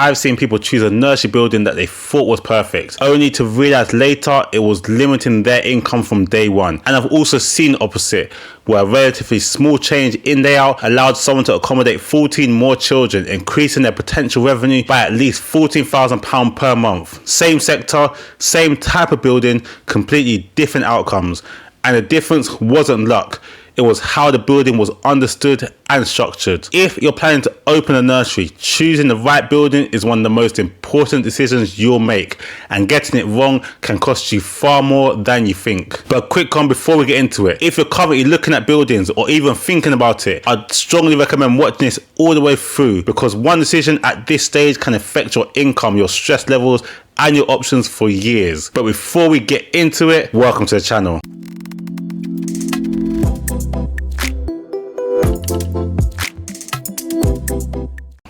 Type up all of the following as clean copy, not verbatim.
I've seen people choose a nursery building that they thought was perfect, only to realise later it was limiting their income from day one. And I've also seen the opposite, where a relatively small change in layout allowed someone to accommodate 14 more children, increasing their potential revenue by at least £14,000 per month. Same sector, same type of building, completely different outcomes. And the difference wasn't luck. It was how the building was understood and structured. If you're planning to open a nursery, choosing the right building is one of the most important decisions you'll make, and getting it wrong can cost you far more than you think. But a quick one before we get into it. If you're currently looking at buildings or even thinking about it, I'd strongly recommend watching this all the way through, because one decision at this stage can affect your income, your stress levels, and your options for years. But before we get into it, welcome to the channel.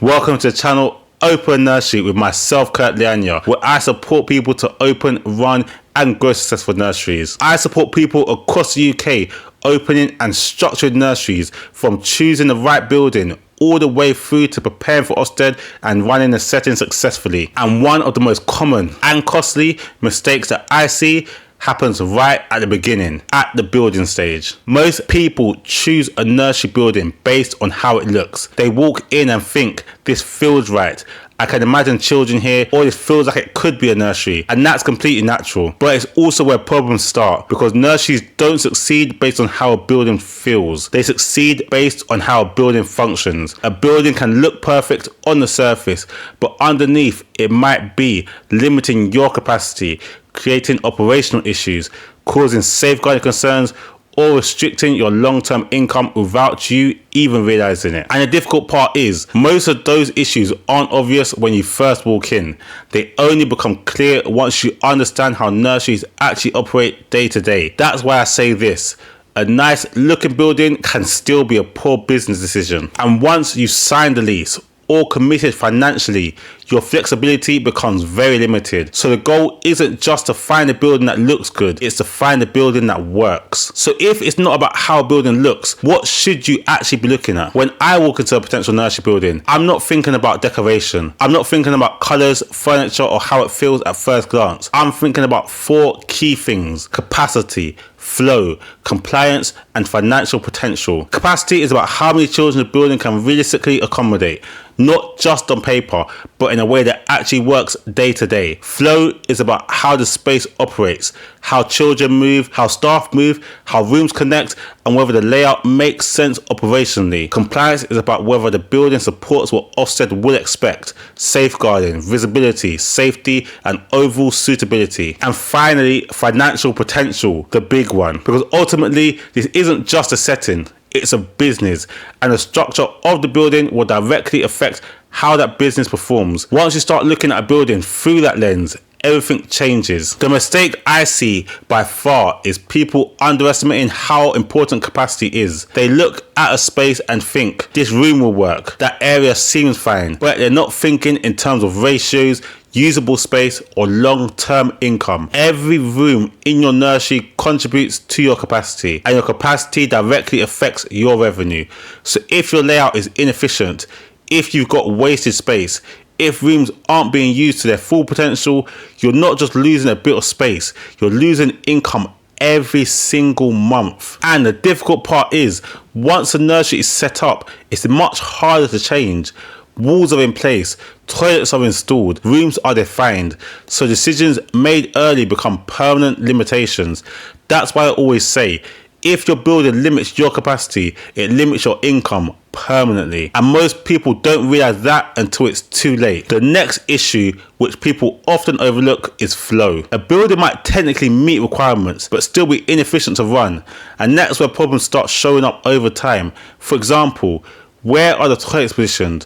Welcome to the channel Open Nursery with myself, Kurt Lianya, where I support people to open, run and grow successful nurseries. I support people across the UK opening and structuring nurseries, from choosing the right building all the way through to preparing for Ofsted and running the setting successfully. And one of the most common and costly mistakes that I see happens right at the beginning, at the building stage. Most people choose a nursery building based on how it looks. They walk in and think, this feels right, I can imagine children here, or this feels like it could be a nursery, and that's completely natural. But it's also where problems start, because nurseries don't succeed based on how a building feels. They succeed based on how a building functions. A building can look perfect on the surface, but underneath it might be limiting your capacity, creating operational issues, causing safeguarding concerns, or restricting your long-term income without you even realizing it. And the difficult part is, most of those issues aren't obvious when you first walk in. They only become clear once you understand how nurseries actually operate day to day. That's why I say this: a nice looking building can still be a poor business decision. And once you sign the lease or committed financially, your flexibility becomes very limited. So the goal isn't just to find a building that looks good, it's to find a building that works. So if it's not about how a building looks, what should you actually be looking at? When I walk into a potential nursery building, I'm not thinking about decoration. I'm not thinking about colours, furniture, or how it feels at first glance. I'm thinking about four key things: capacity, flow, compliance, and financial potential. Capacity is about how many children the building can realistically accommodate, not just on paper, but in a way that actually works day to day. Flow is about how the space operates, how children move, how staff move, how rooms connect, and whether the layout makes sense operationally. Compliance is about whether the building supports what Ofsted will expect: safeguarding, visibility, safety, and overall suitability. And finally, financial potential, the big one, because ultimately this isn't just a setting, it's a business, and the structure of the building will directly affect how that business performs. Once you start looking at a building through that lens, everything changes. The mistake I see by far is people underestimating how important capacity is. They look at a space and think, this room will work, that area seems fine, but they're not thinking in terms of ratios, usable space, or long-term income. Every room in your nursery contributes to your capacity, and your capacity directly affects your revenue. So if your layout is inefficient, if you've got wasted space, if rooms aren't being used to their full potential, you're not just losing a bit of space, you're losing income every single month. And the difficult part is, once a nursery is set up, it's much harder to change. Walls are in place, toilets are installed, rooms are defined, so decisions made early become permanent limitations. That's why I always say, if your building limits your capacity, it limits your income permanently. And most people don't realize that until it's too late. The next issue, which people often overlook, is flow. A building might technically meet requirements, but still be inefficient to run. And that's where problems start showing up over time. For example, where are the toilets positioned?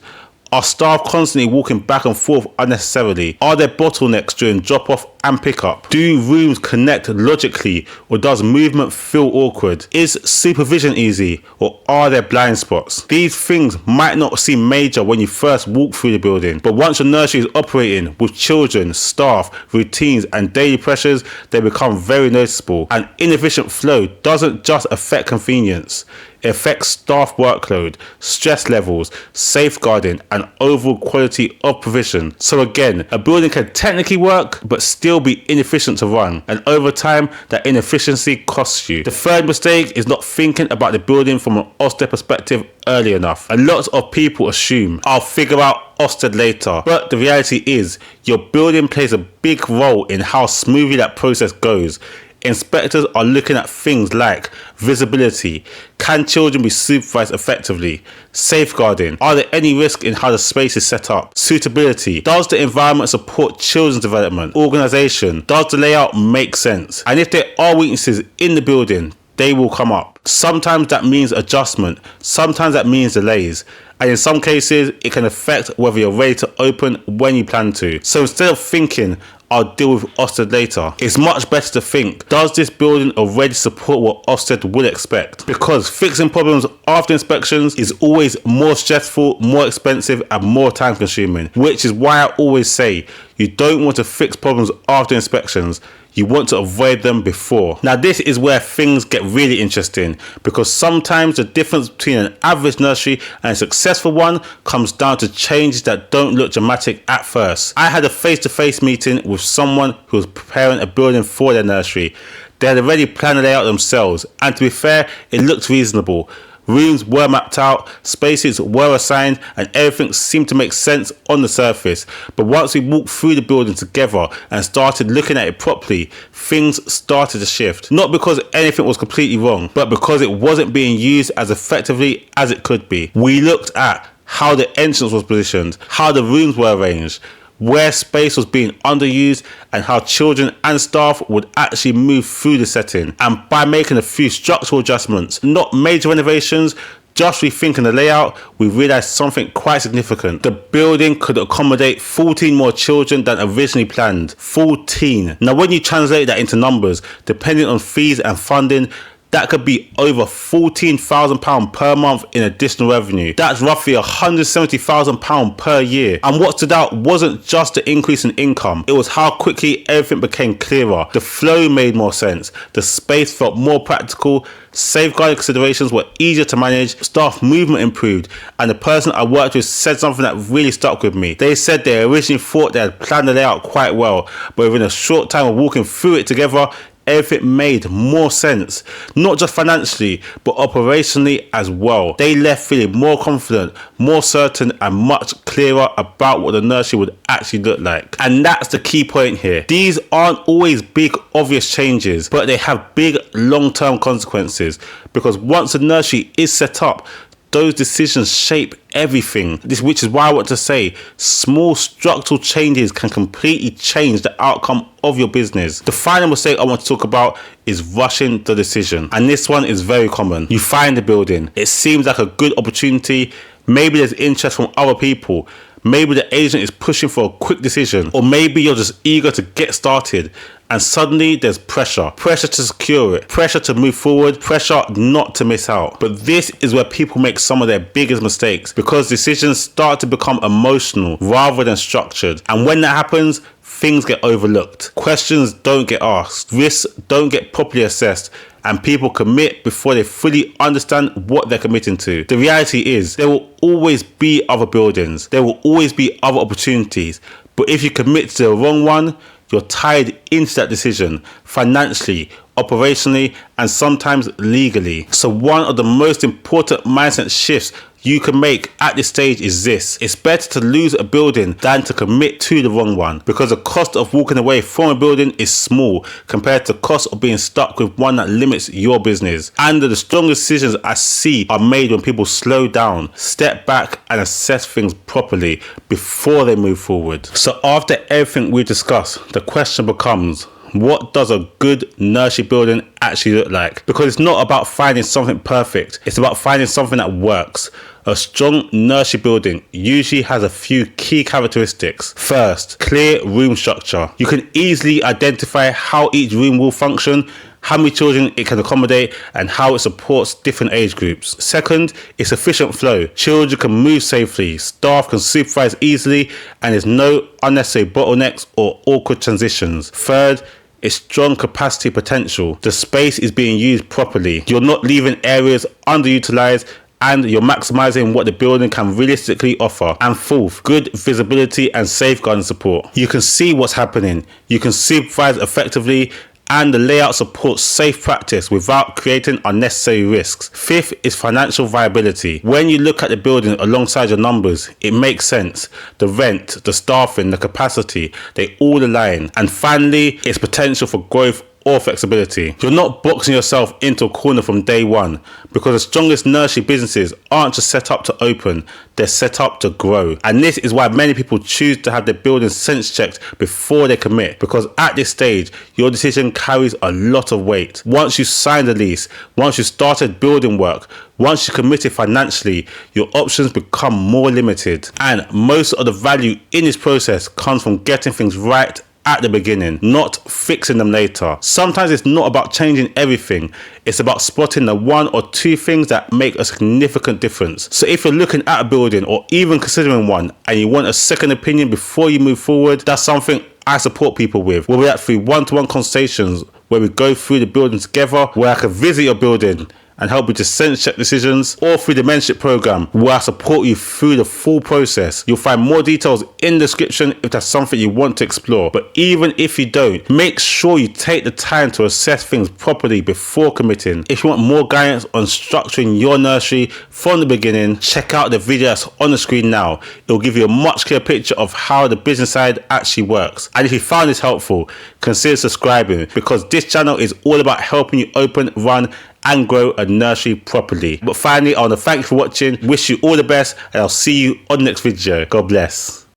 Are staff constantly walking back and forth unnecessarily? Are there bottlenecks during drop-off and pick-up? Do rooms connect logically, or does movement feel awkward? Is supervision easy, or are there blind spots? These things might not seem major when you first walk through the building, but once your nursery is operating with children, staff, routines, and daily pressures, they become very noticeable. And inefficient flow doesn't just affect convenience. It affects staff workload, stress levels, safeguarding, and overall quality of provision. So again, a building can technically work, but still be inefficient to run. And over time, that inefficiency costs you. The third mistake is not thinking about the building from an Ofsted perspective early enough. A lot of people assume, I'll figure out Ofsted later. But the reality is, your building plays a big role in how smoothly that process goes. Inspectors are looking at things like visibility. Can children be supervised effectively? Safeguarding. Are there any risks in how the space is set up? Suitability. Does the environment support children's development? Organisation. Does the layout make sense? And if there are weaknesses in the building, they will come up. Sometimes that means adjustment. Sometimes that means delays. And in some cases, it can affect whether you're ready to open when you plan to. So instead of thinking, I'll deal with Ofsted later, it's much better to think, does this building already support what Ofsted would expect? Because fixing problems after inspections is always more stressful, more expensive, and more time consuming. Which is why I always say, you don't want to fix problems after inspections. You want to avoid them before. Now this is where things get really interesting, because sometimes the difference between an average nursery and a successful one comes down to changes that don't look dramatic at first. I had a face-to-face meeting with someone who was preparing a building for their nursery. They had already planned the layout themselves, and to be fair, it looked reasonable. Rooms were mapped out, spaces were assigned, and everything seemed to make sense on the surface. But once we walked through the building together and started looking at it properly, things started to shift. Not because anything was completely wrong, but because it wasn't being used as effectively as it could be. We looked at how the entrance was positioned, how the rooms were arranged, where space was being underused, and how children and staff would actually move through the setting. And by making a few structural adjustments, not major renovations, just rethinking the layout, we realised something quite significant. The building could accommodate 14 more children than originally planned. 14. Now when you translate that into numbers, depending on fees and funding, that could be over £14,000 per month in additional revenue. That's roughly £170,000 per year. And what stood out wasn't just the increase in income, it was how quickly everything became clearer. The flow made more sense, the space felt more practical, safeguarding considerations were easier to manage, staff movement improved, and the person I worked with said something that really stuck with me. They said they originally thought they had planned the layout quite well, but within a short time of walking through it together, everything made more sense, not just financially, but operationally as well. They left feeling more confident, more certain, and much clearer about what the nursery would actually look like. And that's the key point here. These aren't always big, obvious changes, but they have big, long-term consequences, because once the nursery is set up, those decisions shape everything. Which is why I want to say, small structural changes can completely change the outcome of your business. The final mistake I want to talk about is rushing the decision. And this one is very common. You find the building, it seems like a good opportunity, maybe there's interest from other people, maybe the agent is pushing for a quick decision, or maybe you're just eager to get started, and suddenly there's pressure to secure it, pressure to move forward, pressure not to miss out. But this is where people make some of their biggest mistakes, because decisions start to become emotional rather than structured. And when that happens, things get overlooked, questions don't get asked, risks don't get properly assessed, and people commit before they fully understand what they're committing to. The reality is, there will always be other buildings, there will always be other opportunities, but if you commit to the wrong one, you're tied into that decision financially, operationally, and sometimes legally. So one of the most important mindset shifts you can make at this stage is this: it's better to lose a building than to commit to the wrong one, because the cost of walking away from a building is small compared to the cost of being stuck with one that limits your business. And the strongest decisions I see are made when people slow down, step back, and assess things properly before they move forward. So after everything we discussed, the question becomes, what does a good nursery building actually look like? Because it's not about finding something perfect, it's about finding something that works. A strong nursery building usually has a few key characteristics. First, clear room structure. You can easily identify how each room will function, how many children it can accommodate, and how it supports different age groups. Second, it's efficient flow. Children can move safely, staff can supervise easily, and there's no unnecessary bottlenecks or awkward transitions. Third, its strong capacity potential. The space is being used properly. You're not leaving areas underutilized, and you're maximizing what the building can realistically offer. And fourth, good visibility and safeguarding support. You can see what's happening, you can supervise effectively, and the layout supports safe practice without creating unnecessary risks. Fifth is financial viability. When you look at the building alongside your numbers, it makes sense. The rent, the staffing, the capacity, they all align. And finally, its potential for growth or flexibility. You're not boxing yourself into a corner from day one, because the strongest nursery businesses aren't just set up to open, they're set up to grow. And this is why many people choose to have their buildings sense checked before they commit, because at this stage, your decision carries a lot of weight. Once you sign the lease, once you started building work, once you committed financially, your options become more limited. And most of the value in this process comes from getting things right at the beginning, not fixing them later. Sometimes it's not about changing everything, it's about spotting the one or two things that make a significant difference. So if you're looking at a building or even considering one and you want a second opinion before you move forward, that's something I support people with. Whether that's through one-to-one consultations where we go through the building together, where I can visit your building and help you to sense check decisions, or through the mentorship program where I support you through the full process. You'll find more details in the description if that's something you want to explore. But even if you don't, make sure you take the time to assess things properly before committing. If you want more guidance on structuring your nursery from the beginning, check out the video that's on the screen now. It'll give you a much clearer picture of how the business side actually works. And if you found this helpful, consider subscribing, because this channel is all about helping you open, run, and grow a nursery properly. But finally, I want to thank you for watching, wish you all the best, and I'll see you on the next video. God bless.